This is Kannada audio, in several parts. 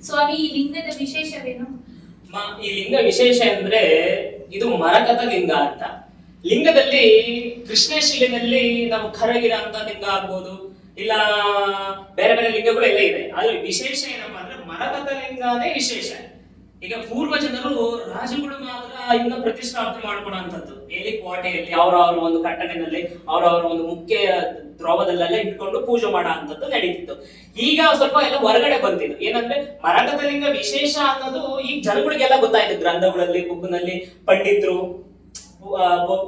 ಸ್ವಾಮಿ, ಈ ಲಿಂಗದ ವಿಶೇಷವೇನು? ಈ ಲಿಂಗ ವಿಶೇಷ ಅಂದ್ರೆ ಇದು ಮರಕತ ಲಿಂಗ ಅಂತ. ಲಿಂಗದಲ್ಲಿ ಕೃಷ್ಣಶಿಲೆಯಲ್ಲಿ ನಾವು ಕರಗಿರ ಅಂತ ಲಿಂಗ ಆಗ್ಬೋದು, ಇಲ್ಲ ಬೇರೆ ಬೇರೆ ಲಿಂಗಗಳು ಎಲ್ಲ ಇದೆ. ಆದ್ರೆ ವಿಶೇಷ ಏನಪ್ಪಾ ಅಂದ್ರೆ ಮರಕತ ಲಿಂಗನೇ ವಿಶೇಷ. ಈಗ ಪೂರ್ವ ಜನರು ರಾಜುಗಳು ಮಾತ್ರ ಇನ್ನ ಪ್ರತಿಷ್ಠಾಪನೆ ಮಾಡ್ಕೊಳ್ಳುವಂಥದ್ದು ಎಲ್ಲಿ ಕೋಟೆಯಲ್ಲಿ ಅವರವರ ಒಂದು ಕಟ್ಟಡದಲ್ಲಿ ಅವರವರ ಒಂದು ಮುಖ್ಯ ದ್ರವದಲ್ಲೆಲ್ಲ ಇಟ್ಕೊಂಡು ಪೂಜೆ ಮಾಡೋ ಅಂತದ್ದು ನಡೀತಿತ್ತು. ಈಗ ಸ್ವಲ್ಪ ಎಲ್ಲ ಹೊರಗಡೆ ಬಂದಿದ್ದು ಏನಂದ್ರೆ ಮರಕತ ಲಿಂಗ ವಿಶೇಷ ಅನ್ನೋದು ಈಗ ಜನಗಳಿಗೆಲ್ಲ ಗೊತ್ತಾಯ್ತು. ಗ್ರಂಥಗಳಲ್ಲಿ ಬುಕ್ನಲ್ಲಿ ಪಂಡಿತರು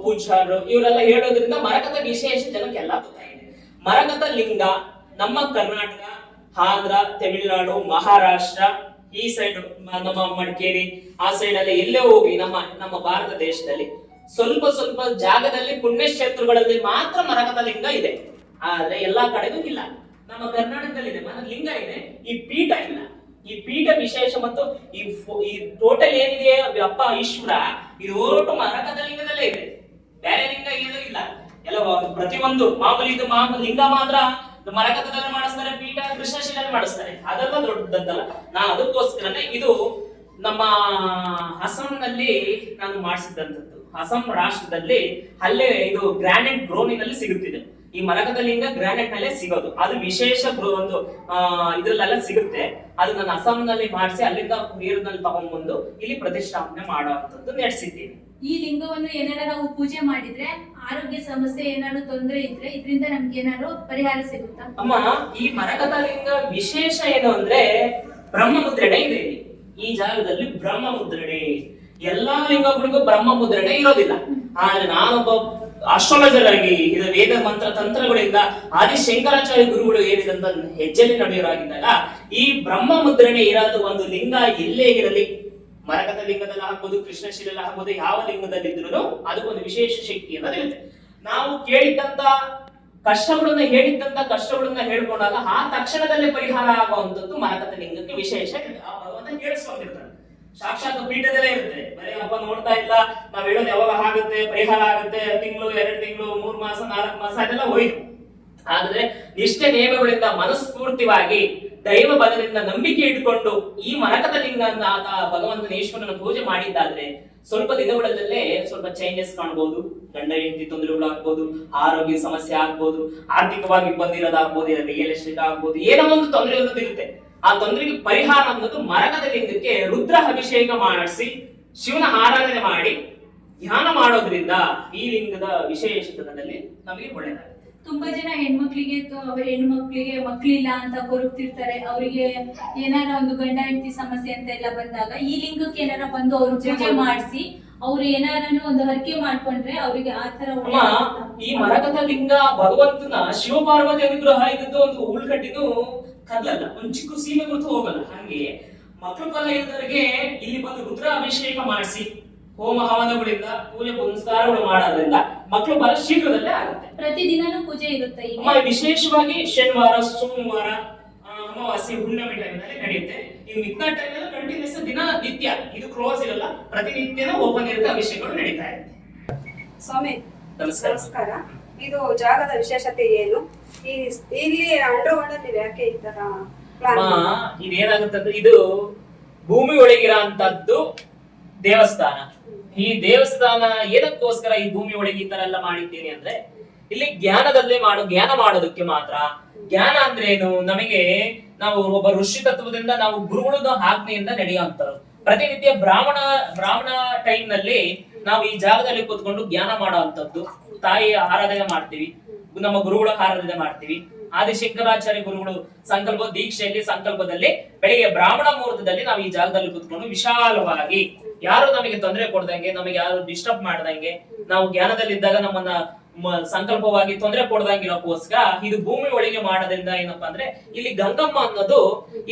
ಪೂಜಾರರು ಇವರೆಲ್ಲ ಹೇಳೋದ್ರಿಂದ ಮರಕತ ವಿಶೇಷ ಜನಕ್ಕೆಲ್ಲ ಗೊತ್ತಾಗಿದೆ. ಮರಕತ ಲಿಂಗ ನಮ್ಮ ಕರ್ನಾಟಕ, ಆಂಧ್ರ, ತಮಿಳುನಾಡು, ಮಹಾರಾಷ್ಟ್ರ ಈ ಸೈಡ್, ನಮ್ಮ ಮಡಿಕೇರಿ ಆ ಸೈಡ್ ಅಲ್ಲಿ ಎಲ್ಲೇ ಹೋಗಿ ನಮ್ಮ ಭಾರತ ದೇಶದಲ್ಲಿ ಸ್ವಲ್ಪ ಸ್ವಲ್ಪ ಜಾಗದಲ್ಲಿ ಪುಣ್ಯಕ್ಷೇತ್ರಗಳಲ್ಲಿ ಮಾತ್ರ ಮರಕತ ಲಿಂಗ ಇದೆ. ಆದ್ರೆ ಎಲ್ಲಾ ಕಡೆಗೂ ಇಲ್ಲ. ನಮ್ಮ ಕರ್ನಾಟಕದಲ್ಲಿ ಇದೆ ಲಿಂಗ ಇದೆ, ಈ ಪೀಠ ಇಲ್ಲ. ಈ ಪೀಠ ವಿಶೇಷ ಮತ್ತು ಈ ಟೋಟಲ್ ಏನಿದೆ ಅಪ್ಪ ಈಶ್ವರ ಇದು ಒಟ್ಟು ಮರಕತ ಲಿಂಗದಲ್ಲೇ ಇದೆ. ಬೇರೆ ಲಿಂಗ ಏನೂ ಇಲ್ಲ. ಎಲ್ಲ ಪ್ರತಿಯೊಂದು ಮಾಮೂಲಿ ಲಿಂಗ ಮಾತ್ರ ಮರಕತದಲ್ಲಿ ಮಾಡಿಸ್ತಾರೆ, ಪೀಠ ಕೃಷ್ಣಶಿಲೆಯಲ್ಲಿ ಮಾಡಿಸ್ತಾರೆ. ಅದೆಲ್ಲ ದೊಡ್ಡದಲ್ಲ. ನಾನು ಅದಕ್ಕೋಸ್ಕರನೇ ಇದು ನಮ್ಮ ಅಸ್ಸಾಂನಲ್ಲಿ ನಾನು ಮಾಡಿಸಿದಂಥದ್ದು. ಅಸ್ಸಾಂ ರಾಷ್ಟ್ರದಲ್ಲಿ ಅಲ್ಲೇ ಇದು ಗ್ರಾನೈಟ್ ಬ್ರೋನಿನಲ್ಲಿ ಸಿಗುತ್ತಿದೆ. ಈ ಮರಕತ ಲಿಂಗ ಗ್ರಾನೈಟ್ ನಲ್ಲೇ ಸಿಗೋದು. ಅದು ವಿಶೇಷ ಒಂದು ಇದ್ರಲ್ಲೆಲ್ಲ ಸಿಗುತ್ತೆ. ಅದು ನಾನು ಅಸ್ಸಾಂನಲ್ಲಿ ಮಾಡಿಸಿ ಅಲ್ಲಿಂದ ನೀರಿನಲ್ಲಿ ತಗೊಂಡ್ಬಂದು ಇಲ್ಲಿ ಪ್ರತಿಷ್ಠಾಪನೆ ಮಾಡುವಂತದ್ದು ನಡೆಸಿದ್ದೀನಿ. ಈ ಲಿಂಗವನ್ನು ಏನಾರ ನಾವು ಪೂಜೆ ಮಾಡಿದ್ರೆ ಆರೋಗ್ಯ ಸಮಸ್ಯೆ ಏನಾದ್ರು ತೊಂದರೆ ಇದ್ರೆ ಇದರಿಂದ ನಮ್ಗೆ ಏನಾದ್ರು ಪರಿಹಾರ ಸಿಗುತ್ತಾ? ಅಮ್ಮ, ಈ ಮರಕತ ಲಿಂಗ ವಿಶೇಷ ಏನು ಅಂದ್ರೆ ಬ್ರಹ್ಮ ಮುದ್ರಣೆ ಇದೆ. ಈ ಜಾಗದಲ್ಲಿ ಬ್ರಹ್ಮ ಮುದ್ರಣೆ, ಎಲ್ಲಾ ಲಿಂಗಗಳಿಗೂ ಬ್ರಹ್ಮ ಮುದ್ರಣೆ ಇರೋದಿಲ್ಲ. ಆದ್ರೆ ನಾನೊಬ್ಬ ಅಸ್ಟ್ರಾಲಜರ್ ಆಗಿ ಇದು ವೇದ ಮಂತ್ರ ತಂತ್ರಗಳಿಂದ ಆದಿಶಂಕರಾಚಾರ್ಯ ಗುರುಗಳು ಹೇಳಿದಂತ ಹೆಜ್ಜೆಲಿ ನಡೆಯೋರಾಗಿದ್ದಾಗ ಈ ಬ್ರಹ್ಮ ಮುದ್ರಣೆ ಇರೋದು ಒಂದು ಲಿಂಗ ಎಲ್ಲೇ ಇರಲಿ, ಮರಕತ ಲಿಂಗದಲ್ಲಿ ಆಗ್ಬೋದು, ಕೃಷ್ಣಶಿಲೆಯಲ್ಲಿ ಆಗ್ಬೋದು, ಯಾವ ಲಿಂಗದಲ್ಲಿ ಇದ್ರು ಅದಕ್ಕೊಂದು ವಿಶೇಷ ಶಕ್ತಿ ಅನ್ನೋದಿರುತ್ತೆ. ನಾವು ಹೇಳಿದ್ದಂತ ಕಷ್ಟಗಳನ್ನ ಹೇಳ್ಕೊಂಡಾಗ ಆ ತಕ್ಷಣದಲ್ಲೇ ಪರಿಹಾರ ಆಗುವಂತದ್ದು ಮರಕತ ಲಿಂಗಕ್ಕೆ ವಿಶೇಷ ಇದೆ. ಆ ಭಗವಂತ ಕೇಳಿಸ್ಕೊಂಡಿರ್ತಾನೆ, ಸಾಕ್ಷಾತ್ ಪೀಠದಲ್ಲೇ ಇರುತ್ತೆ. ಬರೀ ಹಬ್ಬ ನೋಡ್ತಾ ಇಲ್ಲ, ನಾವ್ ಹೇಳೋದು ಯಾವಾಗ ಆಗುತ್ತೆ, ಪರಿಹಾರ ಆಗುತ್ತೆ, ತಿಂಗಳು 2 ತಿಂಗಳು 3 ಮಾಸ 4 ಮಾಸ ಅದೆಲ್ಲ ಹೋಯ್ತು. ಆದ್ರೆ ನಿಷ್ಠೆ ನೇಮಗಳಿಂದ ಮನಸ್ಫೂರ್ತಿವಾಗಿ ದೈವ ಬಲದಿಂದ ನಂಬಿಕೆ ಇಟ್ಕೊಂಡು ಈ ಮರಕತ ಲಿಂಗನ ಆತ ಭಗವಂತನ ಈಶ್ವರನ ಪೂಜೆ ಮಾಡಿದ್ದಾದ್ರೆ ಸ್ವಲ್ಪ ದಿನಗಳಲ್ಲೇ ಸ್ವಲ್ಪ ಚೇಂಜಸ್ ಕಾಣಬಹುದು. ಗಂಡ ಹೆಂಡತಿ ತೊಂದರೆಗಳಾಗ್ಬೋದು, ಆರೋಗ್ಯ ಸಮಸ್ಯೆ ಆಗ್ಬೋದು, ಆರ್ಥಿಕವಾಗಿ ಬಂದಿರೋದಾಗ್ಬೋದು, ರಿಯಲ್ ಎಸ್ಟೇಟ್ ಆಗ್ಬೋದು, ಏನೋ ಒಂದು ತೊಂದರೆ ಅನ್ನೋದು ಇರುತ್ತೆ. ಆ ತೊಂದರೆಗೆ ಪರಿಹಾರ ಅನ್ನೋದು ಮರಕತ ಲಿಂಗಕ್ಕೆ ರುದ್ರ ಅಭಿಷೇಕ ಮಾಡಿಸಿ ಶಿವನ ಆರಾಧನೆ ಮಾಡಿ ಧ್ಯಾನ ಮಾಡೋದ್ರಿಂದ ಈ ಲಿಂಗದ ವಿಶೇಷತನದಲ್ಲಿ ನಮಗೆ ಒಳ್ಳೆಯದಾಗುತ್ತೆ. ತುಂಬಾ ಜನ ಹೆಣ್ಮಕ್ಳಿಗೆ ಮಕ್ಳಿಲ್ಲ ಅಂತ ಕೊರಗ್ತಿರ್ತಾರೆ. ಅವರಿಗೆ ಏನಾರ ಒಂದು ಗಂಡ ಹೆಂಡತಿ ಸಮಸ್ಯೆ ಅಂತ ಎಲ್ಲ ಬಂದಾಗ ಈ ಲಿಂಗಕ್ಕೆ ಏನಾರ ಬಂದು ಅವ್ರು ಪೂಜೆ ಮಾಡಿಸಿ ಅವ್ರು ಏನಾರ ಒಂದು ಹರಕೆ ಮಾಡ್ಕೊಂಡ್ರೆ ಅವರಿಗೆ ಆತರ. ಈ ಮರಕತ ಲಿಂಗ ಭಗವಂತನ ಶಿವಪಾರ್ವತಿ ಅನುಗ್ರಹ ಇದ್ದದ್ದು ಒಂದು ಉಳ್ಕಟ್ಟಿನೂ ಕದಲಲ್ಲ, ಒಂದು ಚಿಕ್ಕ ಸೀಮೆ ಗೊತ್ತು ಹೋಗಲ್ಲ. ಹಂಗೆ ಮಕ್ಕಳು ಫಲ ಇದ್ದವರಿಗೆ ಇಲ್ಲಿ ಬಂದು ರುದ್ರ ಅಭಿಷೇಕ ಮಾಡಿಸಿ ಹೋಮ ಹವನಗಳಿಂದ ಪೂಜೆ ಪುನಸ್ಕಾರಗಳು ಮಾಡೋದ್ರಿಂದ ಮಕ್ಕಳು ಫಲ ಶೀಘ್ರದಲ್ಲೇ ಆಗುತ್ತೆ. ಪ್ರತಿದಿನನೂ ಪೂಜೆ ಇರುತ್ತೆ. ವಿಶೇಷವಾಗಿ ಶನಿವಾರ, ಸೋಮವಾರ, ಅಮಾವಾಸ್ಯೆ, ಹುಣ್ಣಿಮೆ ಟೈಮ್ನಲ್ಲಿ ನಡೆಯುತ್ತೆ. ಈ ಮಿಕ್ಕ ಟೈಮಲ್ಲಿ ಕಂಟಿನ್ಯೂಸ್ ದಿನ ನಿತ್ಯ ಇದು ಕ್ಲೋಸ್ ಇರಲ್ಲ, ಪ್ರತಿನಿತ್ಯನೂ ಓಪನ್ ಇರುತ್ತೆ, ಅಭಿಷೇಕಗಳು ನಡೀತಾ ಇರುತ್ತೆ. ಸ್ವಾಮಿ ನಮಸ್ಕಾರ. ಇದು ಜಾಗದ ವಿಶೇಷತೆ ಏನು? ಇಲ್ಲಿ ಅಂಡರ್ಗ್ರೌಂಡ್ ಅಲ್ಲಿ ಯಾಕೆ ಈ ತರ ಇದೇನಾಗುತ್ತಂದ್ರೆ ಇದು ಭೂಮಿ ಒಳಗಿರೋ ಅಂತದ್ದು ದೇವಸ್ಥಾನ. ಈ ದೇವಸ್ಥಾನ ಏನಕ್ಕೋಸ್ಕರ ಈ ಭೂಮಿ ಒಳಗೆ ಈ ತರ ಎಲ್ಲ ಮಾಡಿದ್ದೀನಿ ಅಂದ್ರೆ ಇಲ್ಲಿ ಜ್ಞಾನ ಮಾಡೋದಕ್ಕೆ ಮಾತ್ರ. ಜ್ಞಾನ ಅಂದ್ರೆ ಏನು? ನಮಗೆ ನಾವು ಒಬ್ಬ ಋಷಿ ತತ್ವದಿಂದ ನಾವು ಗುರುಗಳ ಆಜ್ಞೆಯಿಂದ ನಡೆಯುವಂತರು. ಪ್ರತಿನಿತ್ಯ ಬ್ರಾಹ್ಮಣ ಟೈಮ್ ನಲ್ಲಿ ನಾವು ಈ ಜಾಗದಲ್ಲಿ ಕೂತ್ಕೊಂಡು ಜ್ಞಾನ ಮಾಡುವಂತದ್ದು. ತಾಯಿ ಆರಾಧನೆ ಮಾಡ್ತೀವಿ, ನಮ್ಮ ಗುರುಗಳ ಆರಾಧನೆ ಮಾಡ್ತೀವಿ. ಆದಿಶಂಕರಾಚಾರ್ಯ ಗುರುಗಳು ಸಂಕಲ್ಪದಲ್ಲಿ ಬೆಳಿಗ್ಗೆ ಬ್ರಾಹ್ಮಣ ಮುಹೂರ್ತದಲ್ಲಿ ನಾವು ಈ ಜಾಗದಲ್ಲಿ ಕೂತ್ಕೊಂಡು ವಿಶಾಲವಾಗಿ ಯಾರು ನಮಗೆ ತೊಂದರೆ ಕೊಡ್ದಂಗೆ, ನಮಗೆ ಯಾರು ಡಿಸ್ಟರ್ಬ್ ಮಾಡ್ದಂಗೆ, ನಾವು ಜ್ಞಾನದಲ್ಲಿದ್ದಾಗ ನಮ್ಮನ್ನ ಸಂಕಲ್ಪವಾಗಿ ತೊಂದರೆ ಕೊಡ್ದಂಗಿರೋಕ್ಕೋಸ್ಕರ ಇದು ಭೂಮಿ ಒಳಗೆ ಮಾಡೋದ್ರಿಂದ ಏನಪ್ಪಾ ಅಂದ್ರೆ ಇಲ್ಲಿ ಗಂಗಮ್ಮ ಅನ್ನೋದು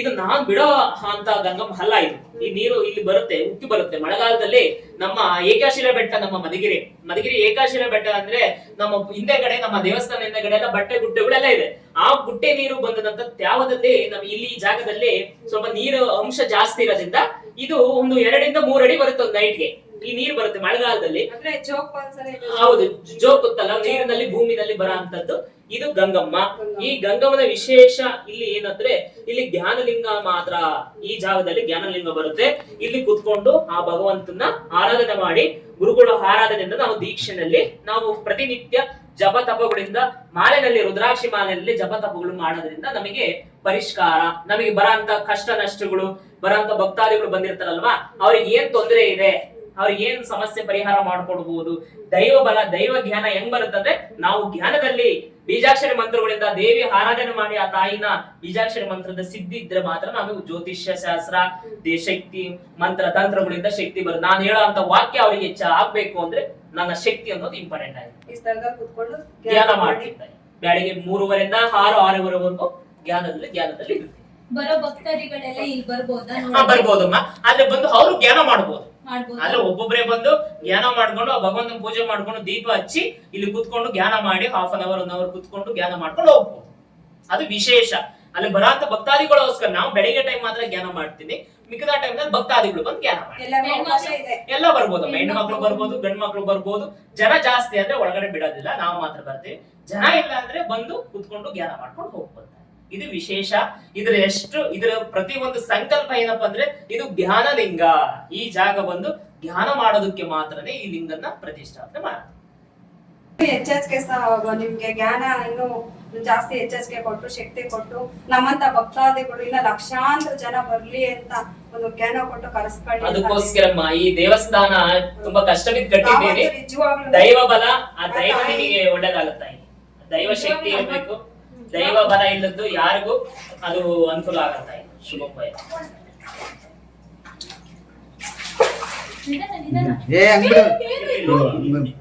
ಇದು ನಾನ್ ಬಿಡೋ ಅಂತ ಗಂಗಮ್ಮ ಅಲ್ಲ. ಇದು ಈ ನೀರು ಇಲ್ಲಿ ಬರುತ್ತೆ, ಉಕ್ಕಿ ಬರುತ್ತೆ. ಮಳೆಗಾಲದಲ್ಲಿ ನಮ್ಮ ಏಕಾಶಿಲೆ ಬೆಟ್ಟ, ನಮ್ಮ ಮಧುಗಿರಿ ಏಕಾಶಿಲೆ ಬೆಟ್ಟ ಅಂದ್ರೆ ನಮ್ಮ ಹಿಂದೆಗಡೆ, ನಮ್ಮ ದೇವಸ್ಥಾನ ಹಿಂದೆಗಡೆ ಎಲ್ಲ ಬಟ್ಟೆ ಗುಡ್ಡೆಗಳೆಲ್ಲ ಇದೆ. ಆ ಗುಡ್ಡೆ ನೀರು ಬಂದಂತ ತ್ಯಾವದಲ್ಲಿ ನಮ್ಗೆ ಇಲ್ಲಿ ಈ ಜಾಗದಲ್ಲಿ ಸ್ವಲ್ಪ ನೀರು ಅಂಶ ಜಾಸ್ತಿ ಇರೋದ್ರಿಂದ ಇದು ಒಂದು 2 ಇಂದ 3 ಅಡಿ ಬರುತ್ತೆ ಒಂದು ನೈಟ್ಗೆ. ಈ ನೀರು ಬರುತ್ತೆ ಮಳೆಗಾಲದಲ್ಲಿ. ಅಂದ್ರೆ ಜೋಗ್ ಫಾಲ್ಸ್ ಹೌದು, ಜೋಗ್ ಗೊತ್ತಲ್ಲ, ನೀರಿನಲ್ಲಿ ಭೂಮಿನಲ್ಲಿ ಬರೋ ಅಂತದ್ದು ಇದು ಗಂಗಮ್ಮ. ಈ ಗಂಗಮ್ಮನ ವಿಶೇಷ ಇಲ್ಲಿ ಏನಂದ್ರೆ ಇಲ್ಲಿ ಜ್ಞಾನಲಿಂಗ ಮಾತ್ರ, ಈ ಜಾಗದಲ್ಲಿ ಜ್ಞಾನಲಿಂಗ ಬರುತ್ತೆ. ಇಲ್ಲಿ ಕುತ್ಕೊಂಡು ಆ ಭಗವಂತನ ಆರಾಧನೆ ಮಾಡಿ, ಗುರುಗಳ ಆರಾಧನೆಯಿಂದ ನಾವು ದೀಕ್ಷೆನಲ್ಲಿ ನಾವು ಪ್ರತಿನಿತ್ಯ ಜಪ ತಪಗಳಿಂದ ಮಾಲೆನಲ್ಲಿ ರುದ್ರಾಕ್ಷಿ ಮಾಲೆಯಲ್ಲಿ ಜಪ ತಪಗಳು ಮಾಡೋದ್ರಿಂದ ನಮಗೆ ಪರಿಷ್ಕಾರ, ನಮಗೆ ಬರಂತ ಕಷ್ಟ ನಷ್ಟಗಳು, ಬರಂತ ಭಕ್ತಾದಿಗಳು ಬಂದಿರ್ತಾರಲ್ವಾ, ಅವ್ರಿಗೆ ಏನ್ ತೊಂದರೆ ಇದೆ, ಅವ್ರಿಗೆ ಏನ್ ಸಮಸ್ಯೆ ಪರಿಹಾರ ಮಾಡ್ಕೊಡ್ಬಹುದು. ದೈವ ಬಲ, ದೈವ ಜ್ಞಾನ ಹೆಂಗ್ ಬರುತ್ತಂದ್ರೆ ನಾವು ಜ್ಞಾನದಲ್ಲಿ ಬೀಜಾಕ್ಷರಿ ಮಂತ್ರಗಳಿಂದ ದೇವಿ ಆರಾಧನೆ ಮಾಡಿ ಆ ತಾಯಿನ ಬೀಜಾಕ್ಷರಿ ಮಂತ್ರದ ಸಿದ್ಧಿ ಇದ್ರೆ ಮಾತ್ರ ನಮಗೆ ಜ್ಯೋತಿಷ್ಯ ಶಾಸ್ತ್ರ, ಶಕ್ತಿ ಮಂತ್ರ ತಂತ್ರಗಳಿಂದ ಶಕ್ತಿ ಬರುತ್ತೆ. ನಾನು ಹೇಳೋ ಅಂತ ವಾಕ್ಯ ಅವರಿಗೆ ಆಗ್ಬೇಕು ಅಂದ್ರೆ ನನ್ನ ಶಕ್ತಿ ಅನ್ನೋದು ಇಂಪಾರ್ಟೆಂಟ್ ಆಗಿದೆ. ಈ ಸ್ಥಳದಲ್ಲಿ ಕುತ್ಕೊಂಡು ಧ್ಯಾನ ಮಾಡ್ತಿರ್ತಾರೆ ಬೆಳಿಗ್ಗೆ 3:30 6:30ವರೆಗೂ ಜ್ಞಾನದಲ್ಲಿ ಇರುತ್ತೆ. ಬರೋ ಭಕ್ತಾದಿಗಳೆಲ್ಲ ಇಲ್ಲಿ ಬರ್ಬೋದಾ? ಬರ್ಬೋದಮ್ಮ. ಆದ್ರೆ ಬಂದು ಅವರು ಜ್ಞಾನ ಮಾಡ್ಬೋದು. ಮಾಡ್ಬೋದು. ಅಲ್ಲ ಒಬ್ಬೊಬ್ಬರೇ ಬಂದು ಜ್ಞಾನ ಮಾಡ್ಕೊಂಡು ಆ ಭಗವಂತನ ಪೂಜೆ ಮಾಡ್ಕೊಂಡು ದೀಪ ಹಚ್ಚಿ ಇಲ್ಲಿ ಕುತ್ಕೊಂಡು ಜ್ಞಾನ ಮಾಡಿ half an hour 1 hour ಕುತ್ಕೊಂಡು ಜ್ಞಾನ ಮಾಡ್ಕೊಂಡು ಹೋಗ್ಬೋದು. ಅದು ವಿಶೇಷ. ಅಲ್ಲಿ ಬರಾಂತ ಭಕ್ತಾದಿಗಳೋಸ್ಕರ ನಾವು ಬೆಳಿಗ್ಗೆ ಟೈಮ್ ಮಾತ್ರ ಜ್ಞಾನ ಮಾಡ್ತೀನಿ, ಮಿಕ್ಕಿದ ಟೈಮ್ ನಲ್ಲಿ ಭಕ್ತಾದಿಗಳು ಬಂದು ಜ್ಞಾನ ಮಾಡಿ ಎಲ್ಲರಿಗೂ ಅವಕಾಶ ಇದೆ. ಎಲ್ಲ ಬರ್ಬೋದು. ಹೆಣ್ಣು ಮಕ್ಳು ಬರ್ಬೋದು, ಗಂಡು ಮಕ್ಳು ಬರ್ಬೋದು. ಜನ ಜಾಸ್ತಿ ಅಂದ್ರೆ ಒಳಗಡೆ ಬಿಡೋದಿಲ್ಲ, ನಾವು ಮಾತ್ರ ಬರ್ತೀವಿ. ಜನ ಇಲ್ಲ ಅಂದ್ರೆ ಬಂದು ಕುತ್ಕೊಂಡು ಜ್ಞಾನ ಮಾಡ್ಕೊಂಡು ಹೋಗ್ಬೋದು. ಇದು ವಿಶೇಷ. ಇದರ ಪ್ರತಿ ಒಂದು ಸಂಕಲ್ಪ ಏನಪ್ಪಾ ಅಂದ್ರೆ ಇದು ಜ್ಞಾನಲಿಂಗ. ಈ ಜಾಗ ಬಂದು ಧ್ಯಾನ ಮಾಡೋದಕ್ಕೆ ಮಾತ್ರನೇ ಈ ಲಿಂಗನ್ನ ಪ್ರತಿಷ್ಠಾಪನೆ ಮಾಡ್ತಾರೆ. ಹೆಚ್ಚೆಚ್ಗೆ ನಿಮ್ಗೆ ಜ್ಞಾನ ಇನ್ನು ಜಾಸ್ತಿ ಹೆಚ್ಚೆಚ್ಗೆ ಕೊಟ್ಟು ಶಕ್ತಿ ಕೊಟ್ಟು ನಮ್ಮಂತ ಭಕ್ತಾದಿಗಳು ಇನ್ನ ಲಕ್ಷಾಂತರ ಜನ ಬರ್ಲಿ ಅಂತ ಒಂದು ಜ್ಞಾನ ಕೊಟ್ಟು ಕರೆಸ್ಕೊಳ್ಳಿ. ಅದಕ್ಕೋಸ್ಕರಮ್ಮ ಈ ದೇವಸ್ಥಾನ ತುಂಬಾ ಕಷ್ಟ ಬಿದ್ದು ಕಟ್ಟಿದ್ದೀವಿ. ನಿಜವಾಗ್ಲೂ ದೈವ ಬಲ, ಆ ದೈವ ನಿಮಗೆ ಒಳ್ಳೇದಾಗುತ್ತಾ, ದೈವ ಶಕ್ತಿ ಇರ್ಬೇಕು. ದೈವ ಬಲ ಇಲ್ಲದ್ದು ಯಾರಿಗೂ ಅದು ಅನುಕೂಲ ಆಗತ್ತಾ ಇಲ್ಲ. ಶುಭೋಪಯ. ನಿಧಾನ, ನಿಧಾನ. ಏ ಅಂಗಡಿ